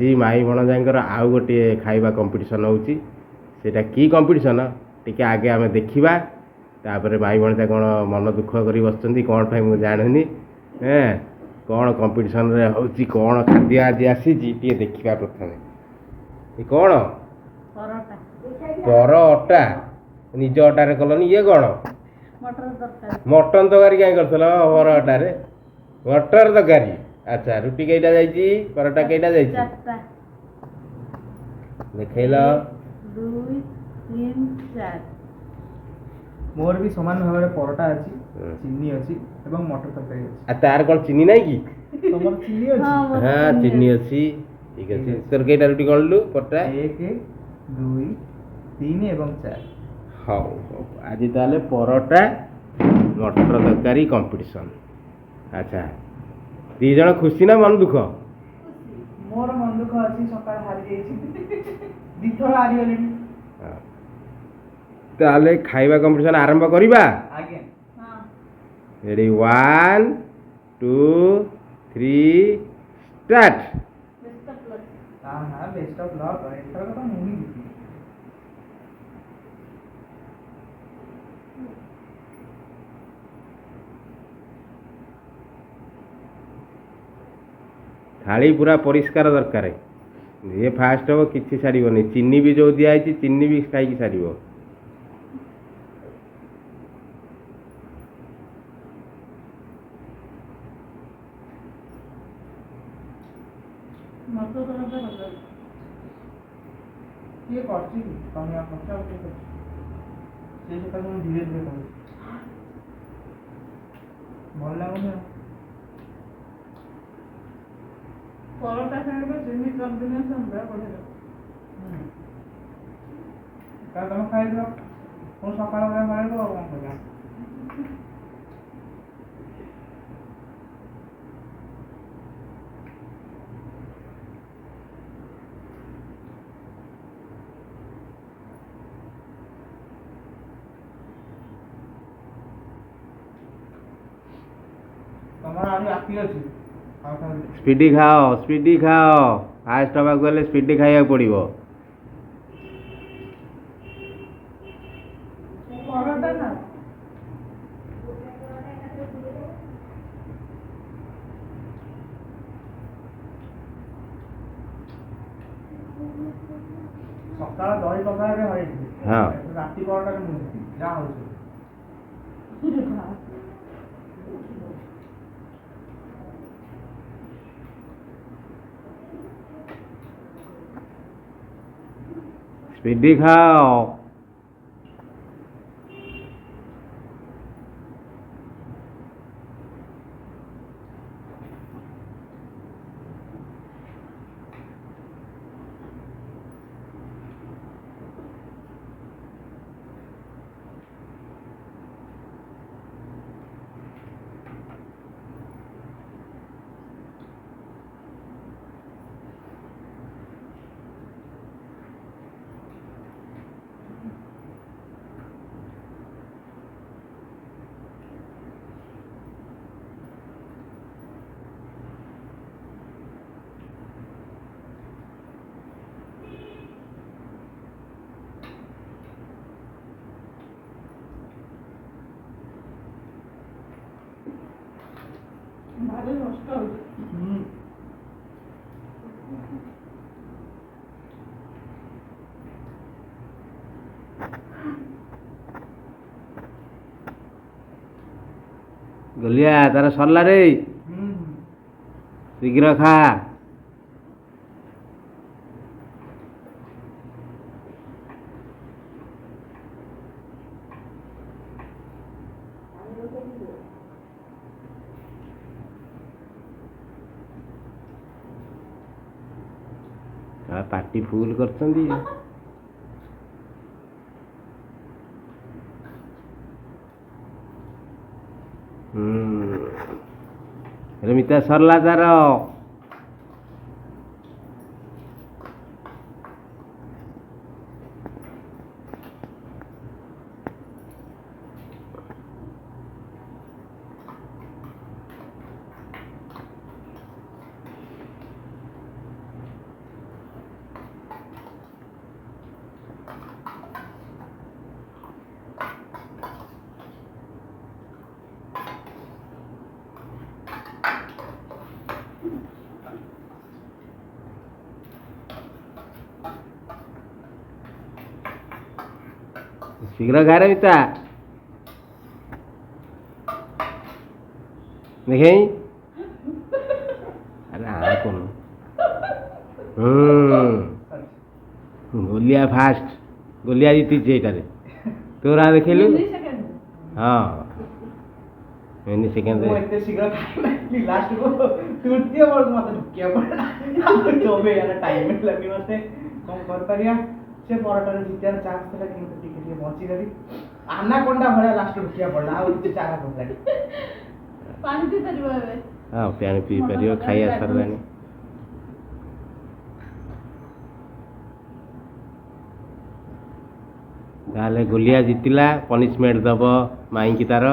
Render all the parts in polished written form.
ଆଜି ମାଇ ଭଣଜାଙ୍କର ଆଉ ଗୋଟିଏ ଖାଇବା କମ୍ପିଟିସନ୍ ହେଉଛି। ସେଇଟା କି କମ୍ପିଟିସନ୍ ଟିକେ ଆଗେ ଆମେ ଦେଖିବା, ତାପରେ ମାଇ ଭଣଜା କ'ଣ ମନ ଦୁଃଖ କରି ବସିଛନ୍ତି କ'ଣ ପାଇଁ ମୁଁ ଜାଣିନି। କ'ଣ କମ୍ପିଟିସନ୍ରେ ହେଉଛି, କ'ଣ ଖାଦ୍ୟ ଆଜି ଆସିଛି ଟିକେ ଦେଖିବା। ପ୍ରଥମେ ଏ କ'ଣ ପର ଅଟା, ନିଜ ଅଟାରେ କଲନି। ଇଏ କ'ଣ ମଟନ ତରକାରୀ କାହିଁ କରିଥିଲ ପର ଅଟାରେ? ମଟର ତରକାରୀ। ଆଚ୍ଛା, ରୁଟି କେଇଟା ଯାଇଛି, ପରଟା କେଇଟା ଯାଇଛି ଦେଖେଇଲ? 2 3 4। ମୋର ବି ସମାନ ଭାବରେ ପରଟା ଅଛି, ଚିନି ଅଛି ଏବଂ ମଟର ତରକାରୀ ଅଛି। ଆଉ ତାର କ'ଣ ଚିନି ନାହିଁ କି? ତମର ଚିନି ଅଛି? ହଁ, ଚିନି ଅଛି। ଠିକ ଅଛି। ତୋର କେଇଟା ରୁଟି ଗଣିଲୁ? ପରଟା 1 2 3 ଏବଂ 4। ହଉ ହଉ, ଆଜି ତାହେଲେ ପରଟା ମଟର ତରକାରୀ କମ୍ପିଟିସନ୍। ଆଚ୍ଛା, 2 ଜଣ ଖୁସି ନା ମନ ଦୁଃଖ? ମୋର ମନ ଦୁଃଖ ଅଛି, ସକାଳେ ହାରି ଯାଇଛି, 2 ଥର ହାରିଗଲିଣି। ତାହେଲେ ଖାଇବା କମ୍ପିଟିସନ୍ ଆରମ୍ଭ କରିବା। ଆଜ୍ଞା। Ready 1 2 3 start. Best of luck. ଏଥର ତ ମୁଁ ହିଁ ଜିତିବି। ଥାଳି ପୁରା ପରିଷ୍କାର ଦରକାର। ଯିଏ ଫାଷ୍ଟ ହେବ କିଛି ଛାଡ଼ିବନି। ଚିନି ବି ଯେଉଁ ଦିଆହେଇଛି ଚିନି ବି ଖାଇକି ସାରିବ। କିଏ କରୁଛି କି? ତମେ କରୁଛ ଆଉ କିଏ କରୁଛି? ସେଇ ସକାଶେ ମୁଁ ଧୀରେ ଧୀରେ କରୁଛି। ଭଲ ଲାଗୁନି ଆଉ। ପରଟା ସାଙ୍ଗରେ ଚିନି କମ୍ବିନେସନ୍ ବଢ଼ିଆ। ତମେ ଖାଇଦିଅ, ମୁଁ ସକାଳ ବେଳେ ଖାଇବ ଆଉ କ'ଣ କରିବା। ତମର ଆହୁରି ବାକି ଅଛି। ସ୍ପିଡି ଖାଅ, ସ୍ପିଡି ଖାଅ। ଫାଷ୍ଟ ହେବାକୁ ହେଲେ ସ୍ପିଡି ଖାଇବାକୁ ପଡ଼ିବ। ପରଟା ନା ସକାଳ ଦହି ପଖାଳରେ ହରେଇଛି। ହଁ, ରାତି ପରଟାରେ ମୁଁ ଯାହା ହଉଛି। ସ୍ପିଡି ଖାଅ। ଭାରି ନଷ୍ଟ ହେଉଛି। ଗଲିଆ ତାର ସରିଲା ରେ। ଶୀଘ୍ର ଖା। ପାଟି ଫୁଲ କରିଛନ୍ତି। ରମିତା ସରିଲା ତାର। ଶୀଘ୍ର ଗାରେ ମିତା ଦେଖେଇ ଆରେ କଣ ଗୋଲିଆ ଫାଷ୍ଟ ଗୋଲିଆ ଜିତିଛି ଏଇଟାରେ ତୋ ନାଁ ଦେଖେଇଲୁ ମିନି ସେକେଣ୍ଡ। ହଁ ମିନି ସେକେଣ୍ଡ ମୁଁ ଏତେ ଶୀଘ୍ର ଖାଇଲି ଲାଷ୍ଟକୁ ତୃତୀୟ ବେଳକୁ ମତେ ଢୁକିଆ ପଡିଲା ଚୋବେଇବାର ଟାଇମ୍ ହେଲାନି ମତେ କଣ କରିପାରିବା ସେ ପରଟାରେ ଜିତିବାର ଚାନ୍ସ ଥିଲା କିନ୍ତୁ ଟିକେ ଟିକେ ବଞ୍ଚିଗଲି ଆନାକୋଣ୍ଡା ଭଳିଆ ଲାଷ୍ଟ ଢୁକିଆ ପଡିଲା ଆଉ କିଛି ଚାରା ପଡିଲାନି ପାଣି ପିଇ ପାରିବ ଏବେ। ହଁ ପାଣି ପିଇ ପାରିବ ଖାଇବା ସରିଲାଣି ତାହେଲେ ଗୋଲିଆ ଜିତିଲା ପନିଶମେଣ୍ଟ ଦବ ମାଇଁକି ତାର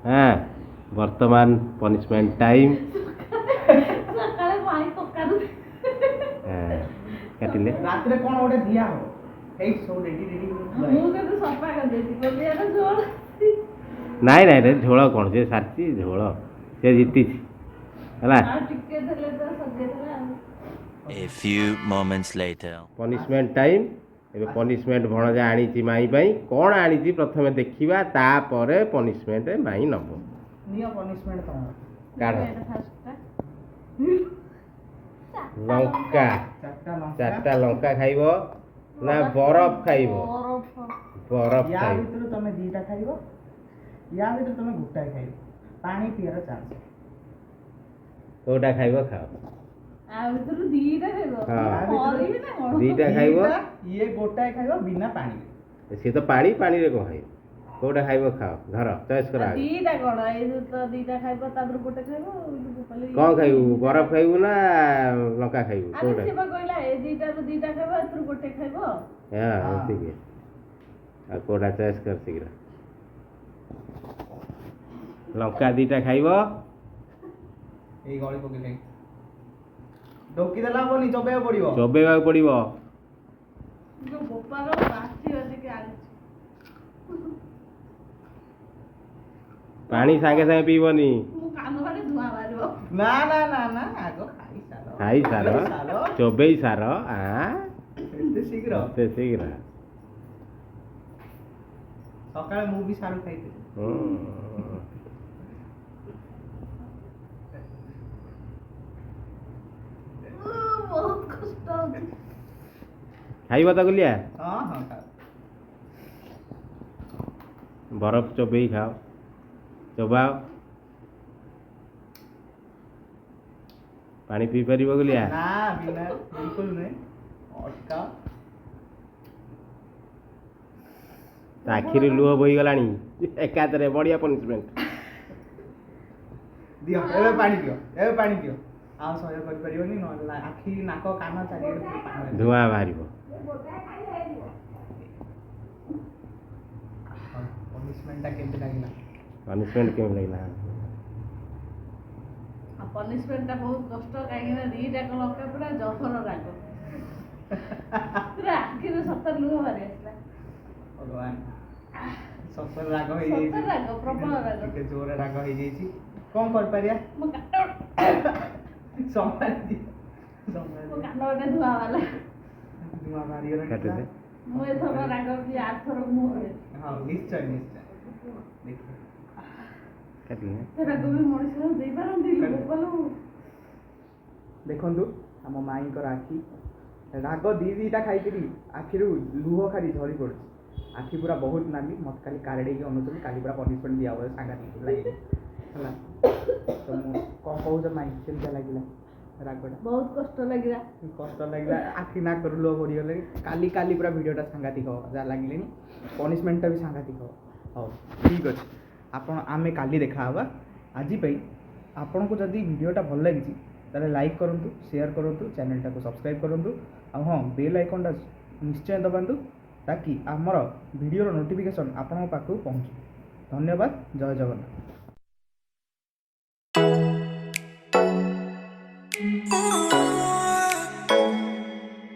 ହଁ ବର୍ତ୍ତମାନ ପନିଶମେଣ୍ଟ ଟାଇମ୍ ସକାଳେ ପାଣି ପକାରୁ କାଟିଲେ ରାତିରେ କଣ ଗୋଟେ ଦିଆ ହବ ହେଇ ସବୁ ରେଡି ରେଡି ମୁଁ କିନ୍ତୁ ସଫା କରିଦେଇଛି ଗୋଲିଆର ଝୋଳ। ନାଇଁ ନାଇଁ ରେ ଝୋଳ କ'ଣ ସେ ସାରିଛି ଝୋଳ ସେ ଜିତିଛି ହେଲା ଆଉ ଟିକେ ଦେଲେ ତ ସଜେଇଦେଲା ଆଉ। A few moments later. Punishment time ଏବେ ପନିଶମେଣ୍ଟ ଭଣଜା ଆଣିଛି ମାଇଁ ପାଇଁ କ'ଣ ଆଣିଛି ପ୍ରଥମେ ଦେଖିବା ତାପରେ ପନିଶମେଣ୍ଟ ମାଇଁ ନେବ ନିଅ ପନିଶମେଣ୍ଟ ତମର କାଢ଼ ଏଇଟା ଫାଷ୍ଟଟା। ଲଙ୍କା ଚାରିଟା ଚାରିଟା ଲଙ୍କା ଖାଇବ ନା ବରଫ ଖାଇବ ବରଫ ୟା ଖାଇବ ଭିତରୁ ତମେ ଦିଟା ଖାଇବ ୟା ଭିତରୁ ତମେ ଗୋଟାଏ ଖାଇବ ପାଣି ପିଇବାର ଚାନ୍ସ କୋଉଟା ଖାଇବ ଖାଅ ଆଉ ଭିତରୁ ଦିଟା ଖାଇବ। ହଁ। କରିବି ନା କଣ? ଦିଟା ଖାଇବ ଇଏ ଗୋଟାଏ ଖାଇବ ବିନା ପାଣି ସିଏ ତ ପାଣିରେ କ'ଣ ଖାଇବ କୋଉଟା ଖାଇବ ଖାଅ ଧର ଚଏସ୍ କର ଆଗ। ଦିଟା କଣ ଏଇ ଯୋଉ ତ ଦିଟା ଖାଇବ ତା ଦେହରୁ ଗୋଟେ ଖାଇବ ଆଉ କ'ଣ ଖାଇବୁ ବରଫ ଖାଇବୁ ନା ଲଙ୍କା ଖାଇବୁ ଆରେ କୋଉଟା ସେ ବା କହିଲା ଏ ଦିଟାରୁ ଦିଟା ଖାଇବ ଏଥିରୁ ଗୋଟେ ଖାଇବ। ହଁ ଏତିକି ଆଉ କୋଉଟା ଚଏସ୍ କର ଶୀଘ୍ର ଲଙ୍କା ଦିଟା ଖାଇବ ଏଇ ଗଳି ପକେଇଲେ ଢୋକି ଦେଲା ହବନି ଚବେଇବାକୁ ପଡିବ ଚୋବେଇବାକୁ ପଡ଼ିବ ଯୋଉ ବୋପାର ବାସି ବାସିକି ଆଣିଛି। ପାଣି ସାଙ୍ଗେ ସାଙ୍ଗେ ପିଇବନି ମୁଁ କାନ ବାଟେ ଧୂଆଁ ବାହାରିବ। ନା ନା ନା ନା ଆଗ ଖାଇସାର ଖାଇସାର ଚୋବେଇ ସାର ଏତେ ଶୀଘ୍ର ଏତେ ଶୀଘ୍ର ସକାଳେ ମୁଁ ବି ସାରୁ ଖାଇଥିଲି ବହୁତ କଷ୍ଟ ହଉଛି। ଖାଇବ ତ ଗୁଲିଆ ହଁ ହଁ ଖାଅ ବରଫ ଚୋବେଇ ଖାଅ ଚୋବାଅ ପାଣି ପିଇ ପାରିବ ଗୁଲିଆ ନା ବିନା ବିଲକୁଲ ନୁହେଁ ଅଟକାଅ ତା ଆଖିରୁ ଲୁହ ବୋହିଗଲାଣି ଏକାଥରେ ବଢିଆ ପନିଶମେଣ୍ଟ ଦିଅ ଏବେ ପାଣି ପିଅ ଆଉ ସହ୍ୟ କରିପାରିବନି ନହେଲେ ଆଖି ନାକ କାନ ଚାରିଆଡେ ପୁରା ପାଣି ବାହାରିବ। ଧୂଆଁ ବାହାରିବ ପନିଶମେଣ୍ଟଟା କେମିତି ଲାଗିଲା ପନିଶମେଣ୍ଟ କେମିତି ଲାଗିଲା ଆଉ ପନିଶମେଣ୍ଟଟା ବହୁତ କଷ୍ଟ କାହିଁକି ନା ଦିଟା ଲଙ୍କା ପୁରା ଜହର ରାଗ ପୁରା ଆଖିରୁ ସତରେ ଲୁହ ବାହାରି ଆସିଲା। ଭଗବାନ ସତରେ ରାଗ ସତରେ ହେଇଯାଇଛି ରାଗ ପ୍ରବଳ ରାଗ। ଟିକେ ଜୋରରେ ରାଗ ହେଇଯାଇଛି କଣ କରିପାରିବା ମୋ କାନ ସମ୍ଭାଳି ଦିଅ ମୋ କାନ ବାଟେ ଧୂଆଁ ବାହାରିଲା। ଧୂଆଁ ବାହାରିଗଲା କାଟିଦେ ମୁଁ ଏଥର ରାଗ ବି ଆରଥର ମୁଁ ହୁଏ ହଁ ନିଶ୍ଚୟ ଦେଖିବା କାଟିଲେ ସେ ରାଗ ବି ମଣିଷ ଦେଇପାରନ୍ତି ବୋପାଲୁ। ଦେଖନ୍ତୁ ଆମ ମାଇଙ୍କର ଆଖି ରାଗ ଦିଟା ଖାଇକିରି ଆଖିରୁ ଲୁହ ଖାଲି ଝରି ପଡୁଛି ଆଖି ପୁରା ବହୁତ ନାଲି ମତେ କାଲି କାରେଡେଇକି ଅନୁଥିଲି କାଲି ପୁରା ପନିଶମେଣ୍ଟ ଦିଆ ହବ ସାଙ୍ଘାତିକ ଲାଗିଲା ହେଲା ତ ମୁଁ କ'ଣ କହୁଛ ମାଇ କେମିତି ଲାଗିଲା ରାଗଟା ବହୁତ କଷ୍ଟ ଲାଗିଲା। ଆଖି ନାକରୁ ଲୁହ ପଡ଼ିଗଲେ କାଲି ପୁରା ଭିଡ଼ିଓଟା ସାଂଘାତିକ ହେବ ଯାହା ଲାଗିଲେଣି ପନିଶମେଣ୍ଟଟା ବି ସାଂଘାତିକ ହେବ ହଉ ଠିକ୍ ଅଛି ଆମେ କାଲି ଦେଖାହେବା ଆଜି ପାଇଁ ଆପଣଙ୍କୁ ଯଦି ଭିଡ଼ିଓଟା ଭଲ ଲାଗିଛି ତାହେଲେ ଲାଇକ୍ କରନ୍ତୁ ସେୟାର କରନ୍ତୁ ଚ୍ୟାନେଲଟାକୁ ସବସ୍କ୍ରାଇବ୍ କରନ୍ତୁ ଆଉ ହଁ ବେଲ୍ ଆଇକନ୍ଟା ନିଶ୍ଚୟ ଦବାନ୍ତୁ ତାକି ଆମର ଭିଡ଼ିଓର ନୋଟିଫିକେସନ୍ ଆପଣଙ୍କ ପାଖକୁ ପହଞ୍ଚୁ ଧନ୍ୟବାଦ ଜୟ ଜଗନ୍ନାଥ।